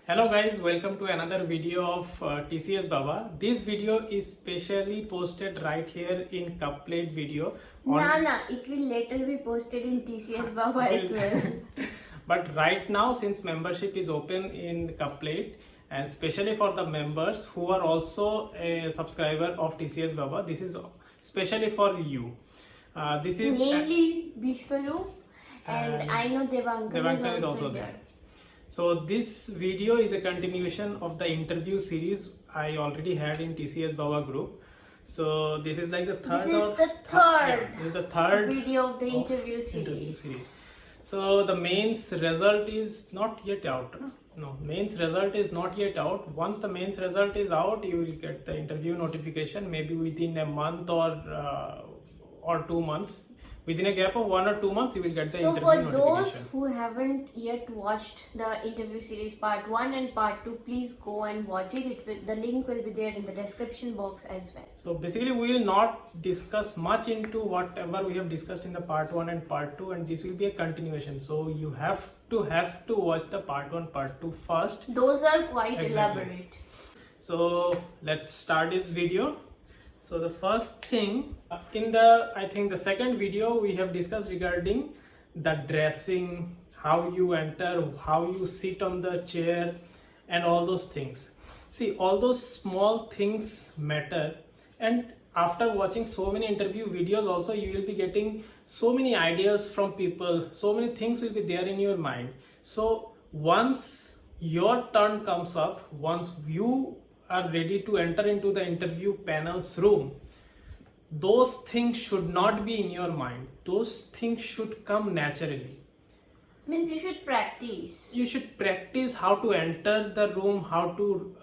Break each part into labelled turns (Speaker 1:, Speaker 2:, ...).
Speaker 1: Hello guys, welcome to another video of TCS Baba. This video is specially posted right here in Couplet video.
Speaker 2: It will later be posted in TCS Baba as well.
Speaker 1: But right now, since membership is open in Couplet, and especially for the members who are also a subscriber of TCS Baba, this is specially for you. This is
Speaker 2: mainly Bishwaru and I know Devankar
Speaker 1: is also there. So this video is a continuation of the interview series I already had in TCS Baba group. So this is like the third.
Speaker 2: This is the third
Speaker 1: video
Speaker 2: of the interview series.
Speaker 1: So the mains result is not yet out. No, mains result is not yet out. Once the mains result is out, you will get the interview notification maybe within a month or 2 months. Within a gap of 1 or 2 months, you will get the interview notification.
Speaker 2: So for those who haven't yet watched the interview series part 1 and part 2, please go and watch it. The link will be there in the description box as well.
Speaker 1: So basically we will not discuss much into whatever we have discussed in the part 1 and part 2, and this will be a continuation. So you have to watch the part 1, part 2 first.
Speaker 2: Those are quite elaborate.
Speaker 1: So let's start this video. So the first thing in the second video we have discussed regarding the dressing, how you enter, how you sit on the chair and all those things. See, all those small things matter, and after watching so many interview videos also you will be getting so many ideas from people, so many things will be there in your mind. So once your turn comes up, once you are ready to enter into the interview panel's room, those things should not be in your mind. Those things should come naturally.
Speaker 2: Means you should practice.
Speaker 1: You should practice how to enter the room, how to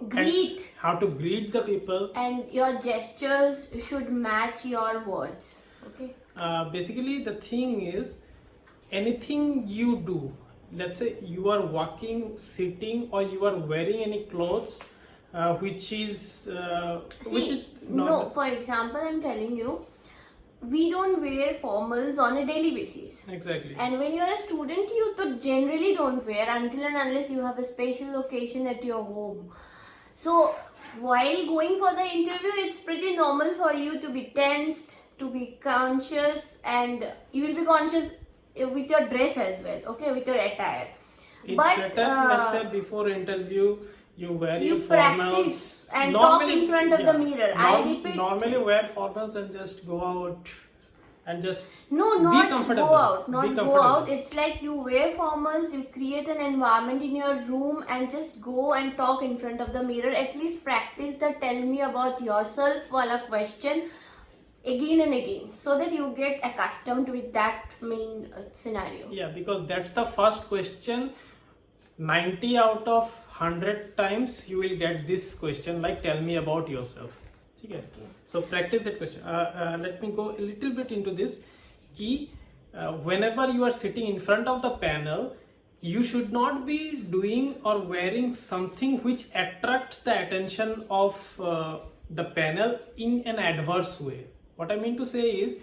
Speaker 1: greet the people,
Speaker 2: and your gestures should match your words. Okay.
Speaker 1: Basically, the thing is, anything you do, let's say you are walking, sitting, or you are wearing any clothes which is not.
Speaker 2: For example, I'm telling you, we don't wear formals on a daily basis.
Speaker 1: Exactly.
Speaker 2: And when you are a student, you generally don't wear until and unless you have a special occasion at your home. So while going for the interview, it's pretty normal for you to be tensed, to be conscious, and you will be conscious with your dress as well, okay, with your attire.
Speaker 1: It's better, let's say before interview, you wear your
Speaker 2: practice
Speaker 1: formals
Speaker 2: and talk in front of the mirror. I repeat.
Speaker 1: Normally wear formals and just go out and just
Speaker 2: be comfortable. Not go out. It's like you wear formals, you create an environment in your room and just go and talk in front of the mirror. At least practice the tell me about yourself wala question again and again, so that you get accustomed with that main scenario.
Speaker 1: Yeah, because that's the first question. 90 out of 100 times you will get this question, like tell me about yourself. Okay. So practice that question. Let me go a little bit into this. Whenever you are sitting in front of the panel, you should not be doing or wearing something which attracts the attention of the panel in an adverse way. What I mean to say is,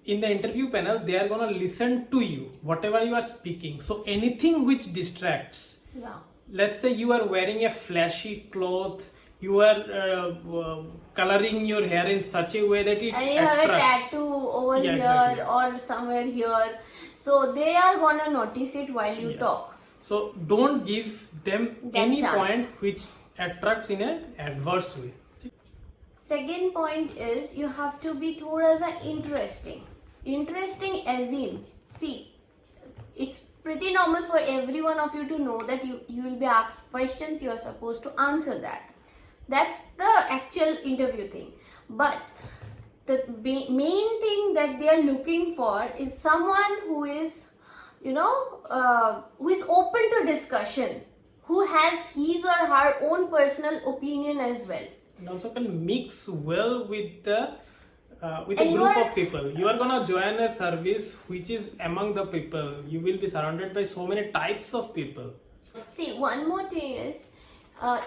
Speaker 1: in the interview panel, they are gonna listen to you, whatever you are speaking. So anything which distracts.
Speaker 2: Yeah.
Speaker 1: Let's say you are wearing a flashy cloth, you are coloring your hair in such a way that it
Speaker 2: and you have a tattoo over here, exactly, or somewhere here. So they are gonna notice it while you talk.
Speaker 1: So don't give them any
Speaker 2: chance.
Speaker 1: Point which attracts in an adverse way.
Speaker 2: Second point is you have to be thoda sa interesting. Interesting as in, see, it's pretty normal for every one of you to know that you will be asked questions, you are supposed to answer that. That's the actual interview thing. But the main thing that they are looking for is someone who is, who is open to discussion, who has his or her own personal opinion as well.
Speaker 1: And also can mix well with a group of people. You are gonna join a service which is among the people. You will be surrounded by so many types of people.
Speaker 2: See, one more thing is,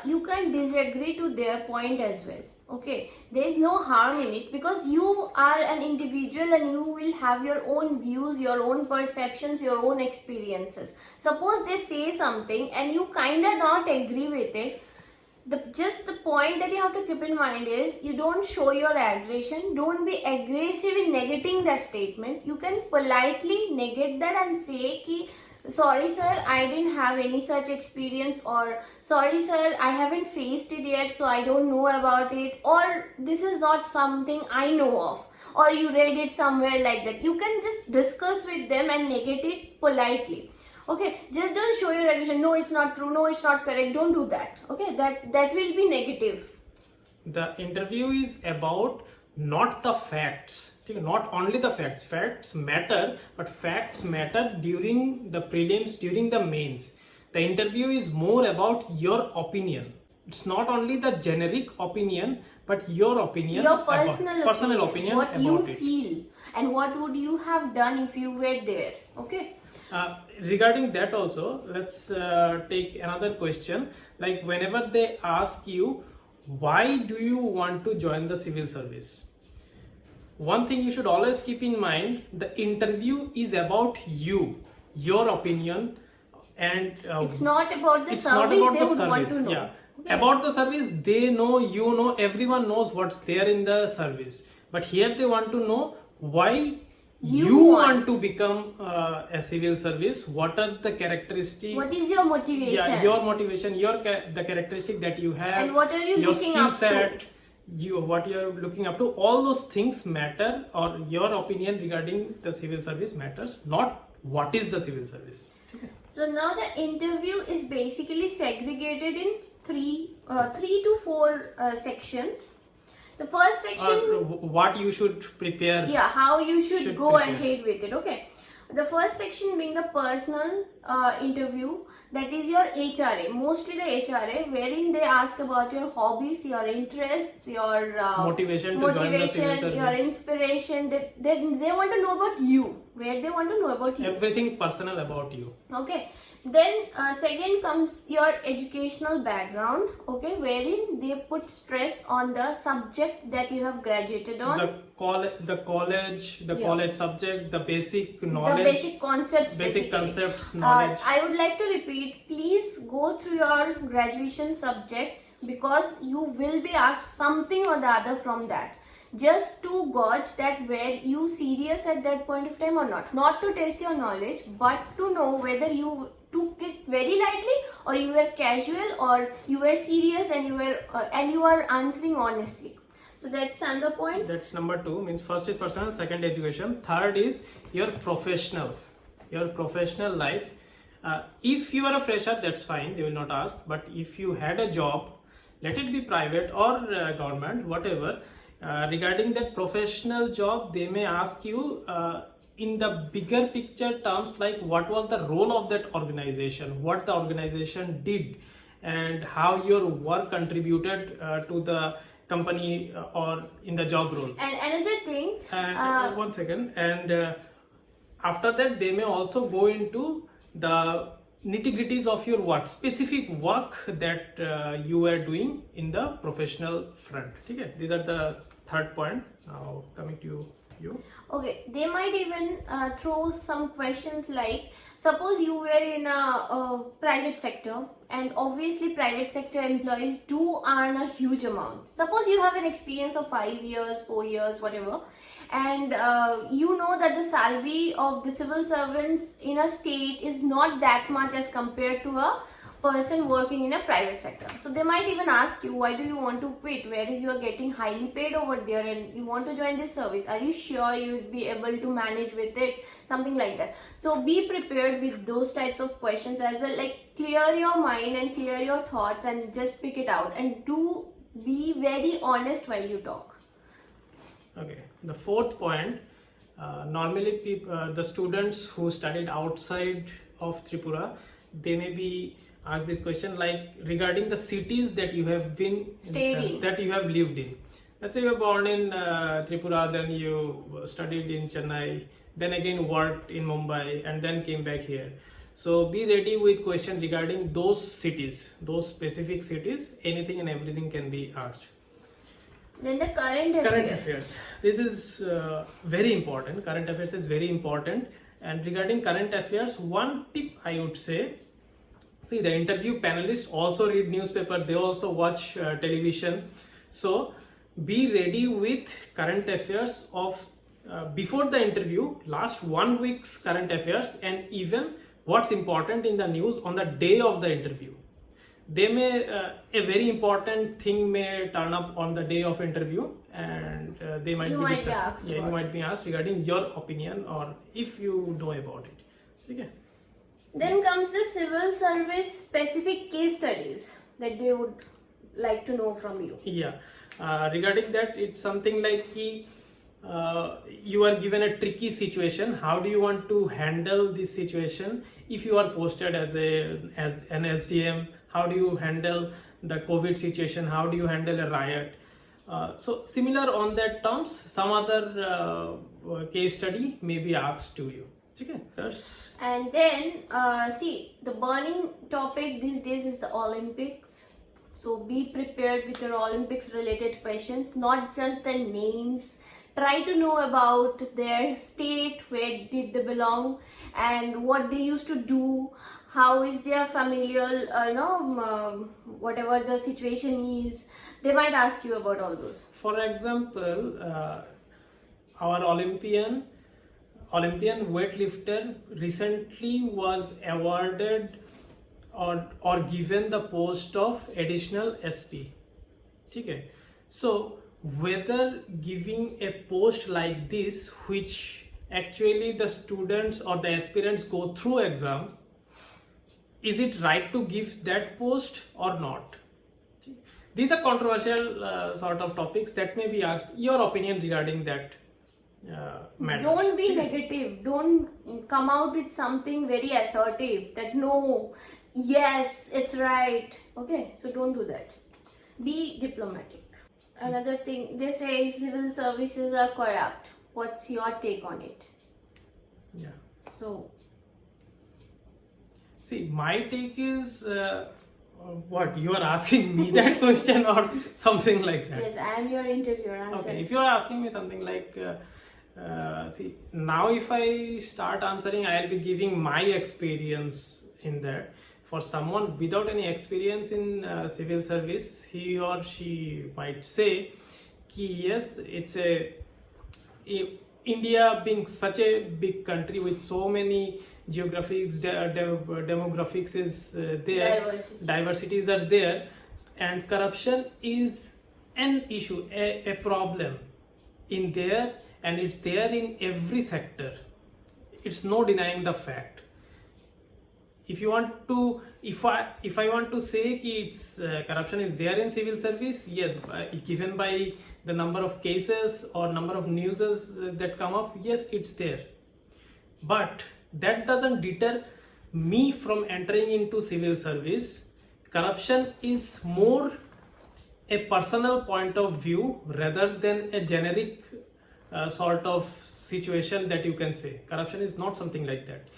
Speaker 2: you can disagree to their point as well. Okay, there is no harm in it because you are an individual and you will have your own views, your own perceptions, your own experiences. Suppose they say something and you kind of not agree with it. Just the point that you have to keep in mind is you don't show your aggression. Don't be aggressive in negating that statement. You can politely negate that and say ki, sorry sir, I didn't have any such experience, or sorry sir, I haven't faced it yet, so I don't know about it, or this is not something I know of, or you read it somewhere like that. You can just discuss with them and negate it politely. Okay, just don't show your aggression. No, it's not true. No, it's not correct. Don't do that. Okay, that will be negative.
Speaker 1: The interview is about not the facts. Not only the facts. Facts matter, but facts matter during the prelims, during the mains. The interview is more about your opinion. It's not only the generic opinion, but your opinion.
Speaker 2: Your personal
Speaker 1: opinion
Speaker 2: what
Speaker 1: about
Speaker 2: you
Speaker 1: it.
Speaker 2: feel and what would you have done if you were there. Okay.
Speaker 1: Regarding that also, let's take another question. Like whenever they ask you, why do you want to join the civil service? One thing you should always keep in mind, the interview is about you, your opinion, and
Speaker 2: it's not about the
Speaker 1: it's
Speaker 2: service
Speaker 1: not about
Speaker 2: they
Speaker 1: the
Speaker 2: would
Speaker 1: service.
Speaker 2: want to know.
Speaker 1: Yeah.
Speaker 2: Okay.
Speaker 1: About the service, they know, you know, everyone knows what's there in the service. But here they want to know why you want to become a civil service. What are the characteristics?
Speaker 2: What is your motivation?
Speaker 1: Yeah, your motivation, the characteristic that you have,
Speaker 2: and what are you
Speaker 1: your
Speaker 2: looking
Speaker 1: skill
Speaker 2: up
Speaker 1: set,
Speaker 2: to?
Speaker 1: what you're looking up to. All those things matter, or your opinion regarding the civil service matters, not what is the civil service.
Speaker 2: So now the interview is basically segregated in three to four sections. The first section,
Speaker 1: what you should prepare.
Speaker 2: yeah, how you should go
Speaker 1: prepare.
Speaker 2: ahead with it. Okay, the first section being the personal interview, that is your HRA, mostly the HRA, wherein they ask about your hobbies, your interests, your
Speaker 1: motivation to join the civil service,
Speaker 2: your inspiration. That they want to know about you, where they want to know about you.
Speaker 1: Everything personal about you.
Speaker 2: Okay, then second comes your educational background. Okay, wherein they put stress on the subject that you have graduated on,
Speaker 1: The college
Speaker 2: Yeah.
Speaker 1: college subject, the basic knowledge,
Speaker 2: the basic concepts.
Speaker 1: basic
Speaker 2: basically.
Speaker 1: concepts, knowledge.
Speaker 2: I would like to repeat, please go through your graduation subjects because you will be asked something or the other from that. Just to gauge that were you serious at that point of time or not. Not to test your knowledge, but to know whether you took it very lightly or you were casual or you were serious and you are answering honestly. So that's another point.
Speaker 1: That's number 2. Means first is personal, second education, third is your professional life. If you are a fresher, that's fine, they will not ask. But if you had a job, let it be private or government, whatever, regarding that professional job, they may ask you in the bigger picture terms, like what was the role of that organization, what the organization did, and how your work contributed to the company or in the job role.
Speaker 2: And another thing,
Speaker 1: And one second, and after that they may also go into the nitty-gritties of your work, specific work that you were doing in the professional front. Okay, these are the third point. Now coming to you.
Speaker 2: okay, they might even throw some questions like, suppose you were in a private sector, and obviously private sector employees do earn a huge amount. Suppose you have an experience of 5 years, 4 years, whatever, and you know that the salary of the civil servants in a state is not that much as compared to a person working in a private sector. So they might even ask you, why do you want to quit, whereas you are getting highly paid over there and you want to join this service? Are you sure you would be able to manage with it? Something like that. So be prepared with those types of questions as well. Like, clear your mind and clear your thoughts and just pick it out, and do be very honest while you talk.
Speaker 1: Okay, the fourth point, normally the students who studied outside of Tripura, they may be asked this question, like regarding the cities that you have been that you have lived in. Let's say you were born in Tripura, then you studied in Chennai, then again worked in Mumbai, and then came back here. So be ready with question regarding those cities, those specific cities. Anything and everything can be asked.
Speaker 2: Then the current affairs.
Speaker 1: Current affairs. This is very important. Current affairs is very important. And regarding current affairs, one tip I would say, see, the interview panelists also read newspaper, they also watch television. So be ready with current affairs of before the interview, last 1 week's current affairs, and even what's important in the news on the day of the interview. They may a very important thing may turn up on the day of interview, and they might
Speaker 2: You
Speaker 1: be
Speaker 2: might be
Speaker 1: discussed.
Speaker 2: asked
Speaker 1: Yeah, you
Speaker 2: about
Speaker 1: might be asked regarding your opinion or if you know about it. Okay.
Speaker 2: Then comes the civil service specific case studies that they would like to know from you.
Speaker 1: Yeah, regarding that, it's something like you are given a tricky situation. How do you want to handle this situation? If you are posted as an SDM, how do you handle the COVID situation? How do you handle a riot? So similar on that terms, some other case study may be asked to you. Okay, that's
Speaker 2: And then, see, the burning topic these days is the Olympics. So be prepared with your Olympics related questions, not just the names. Try to know about their state, where did they belong, and what they used to do. How is their familial, whatever the situation is. They might ask you about all those.
Speaker 1: For example, our Olympian weightlifter recently was awarded or given the post of additional SP. Okay. So whether giving a post like this, which actually the students or the aspirants go through exam, is it right to give that post or not? These are controversial sort of topics that may be asked. Your opinion regarding that matters.
Speaker 2: Don't be negative. Don't come out with something very assertive that no, yes, it's right. Okay, so don't do that. Be diplomatic. Another thing, they say civil services are corrupt. What's your take on it?
Speaker 1: Yeah.
Speaker 2: So,
Speaker 1: See, my take is what you are asking me that question or something like that.
Speaker 2: yes, I am your interviewer. Answer.
Speaker 1: Okay, if you are asking me something like, see, now if I start answering, I'll be giving my experience in that. For someone without any experience in civil service, he or she might say, yes, it's India being such a big country with so many geographics, demographics is there, diversities are there, and corruption is an issue, a problem in there, and it's there in every sector. It's no denying the fact. If you want to, if I want to say कि it's corruption is there in civil service, yes, given by the number of cases or number of newses that come up, yes, it's there. But that doesn't deter me from entering into civil service. Corruption is more a personal point of view rather than a generic sort of situation that you can say. Corruption is not something like that.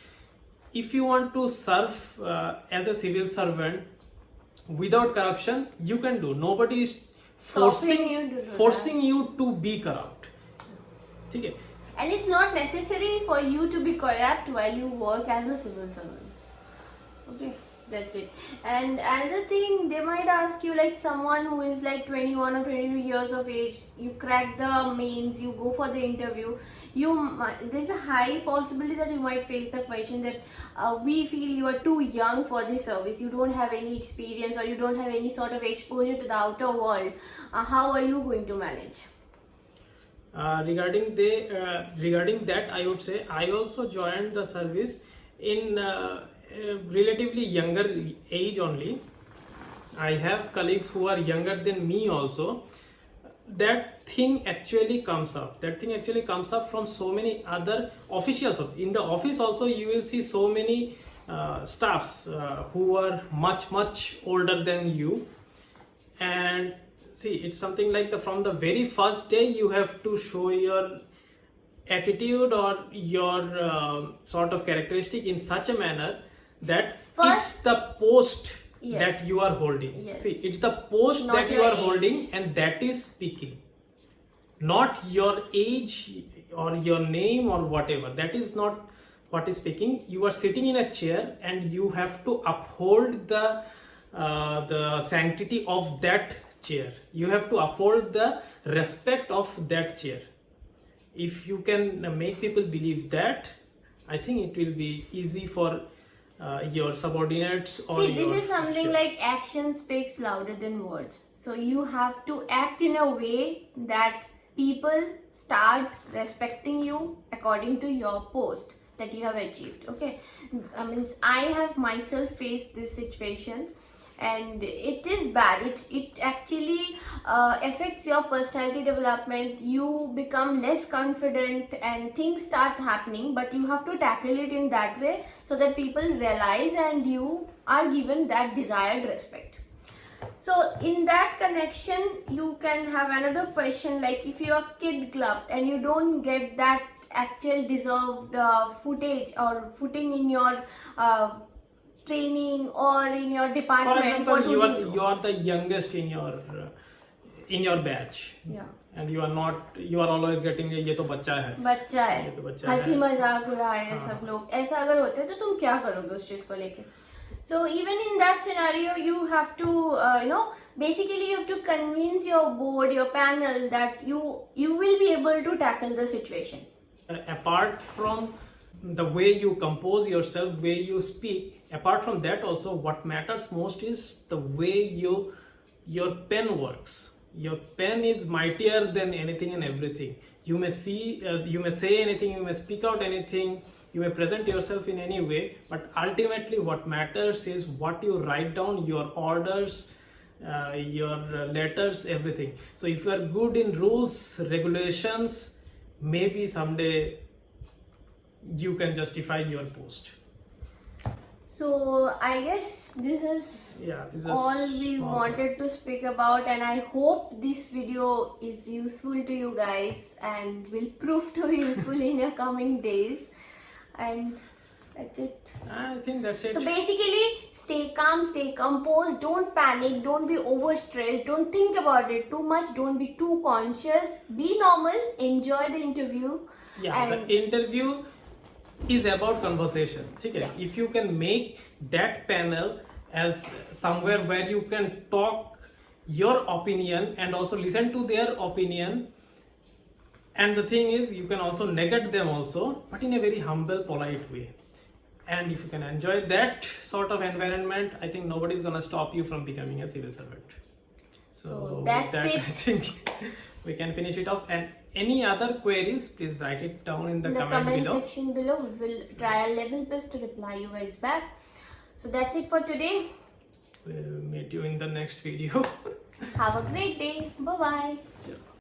Speaker 1: If you want to serve as a civil servant without corruption, you can do. Nobody is forcing you to be corrupt. Okay.
Speaker 2: And it's not necessary for you to be corrupt while you work as a civil servant. Okay, that's it. And another thing, they might ask you, like someone who is like 21 or 22 years of age, you crack the mains, you go for the interview, there's a high possibility that you might face the question that we feel you are too young for this service, you don't have any experience or you don't have any sort of exposure to the outer world. How are you going to manage?
Speaker 1: Regarding that, I would say I also joined the service in a relatively younger age only. I have colleagues who are younger than me also. That thing actually comes up. From so many other officials. In the office also you will see so many staffs who are much older than you. And see, it's something like from the very first day you have to show your attitude or your sort of characteristic in such a manner that it's the post that you are holding.
Speaker 2: Yes.
Speaker 1: See, it's the post
Speaker 2: Not
Speaker 1: that you
Speaker 2: your
Speaker 1: are
Speaker 2: age.
Speaker 1: holding, and that is speaking. not your age or your name or whatever. That is not what is speaking. You are sitting in a chair and you have to uphold the sanctity of that chair. You have to uphold the respect of that chair. If you can make people believe that, I think it will be easy for your subordinates or
Speaker 2: See, this
Speaker 1: your
Speaker 2: is something
Speaker 1: officials.
Speaker 2: like action speaks louder than words. So you have to act in a way that people start respecting you according to your post that you have achieved. Okay, I mean, I have myself faced this situation, and it is bad. It actually affects your personality development. You become less confident and things start happening, but you have to tackle it in that way so that people realize and you are given that desired respect. So in that connection, you can have another question, like if you are kid clubbed and you don't get that actual deserved footage or footing in your training or in your
Speaker 1: For
Speaker 2: department.
Speaker 1: example,
Speaker 2: what would
Speaker 1: you are the youngest in your batch,
Speaker 2: Yeah.
Speaker 1: and you are always getting ये तो बच्चा है.
Speaker 2: बच्चा है,
Speaker 1: ये तो बच्चा
Speaker 2: हंसी
Speaker 1: है.
Speaker 2: मजाक उड़ा रहे हैं सब लोग. ऐसा अगर होता है तो तुम क्या करोगे उस चीज को लेके? So even in that scenario, you have to basically you have to convince your board, your panel, that you will be able to tackle the situation.
Speaker 1: Apart from the way you compose yourself, way you speak, apart from that also, what matters most is the way your pen works. Your pen is mightier than anything and everything. You may say anything, you may speak out anything, you may present yourself in any way, but ultimately what matters is what you write down, your orders, your letters, everything. So if you are good in rules, regulations, maybe someday you can justify your post.
Speaker 2: So I guess this is all we
Speaker 1: small
Speaker 2: wanted to speak about, and I hope this video is useful to you guys and will prove to be useful in your coming days. And that's it.
Speaker 1: I think that's it.
Speaker 2: So basically, stay calm, stay composed, don't panic, don't be overstressed, don't think about it too much, don't be too conscious, be normal, enjoy the interview.
Speaker 1: Yeah,
Speaker 2: and
Speaker 1: the interview is about conversation. ठीक है?
Speaker 2: Yeah.
Speaker 1: If you can make that panel as somewhere where you can talk your opinion and also listen to their opinion, and the thing is you can also negate them also, but in a very humble, polite way. And if you can enjoy that sort of environment, I think nobody's gonna stop you from becoming a civil servant. So
Speaker 2: that's
Speaker 1: with that,
Speaker 2: it.
Speaker 1: I think we can finish it off. And any other queries, please write it down in the
Speaker 2: in the
Speaker 1: comment
Speaker 2: comment
Speaker 1: below.
Speaker 2: section below, we will try our level best to reply you guys back. So that's it for today.
Speaker 1: We'll meet you in the next video.
Speaker 2: Have a great day. Bye bye.
Speaker 1: Ciao.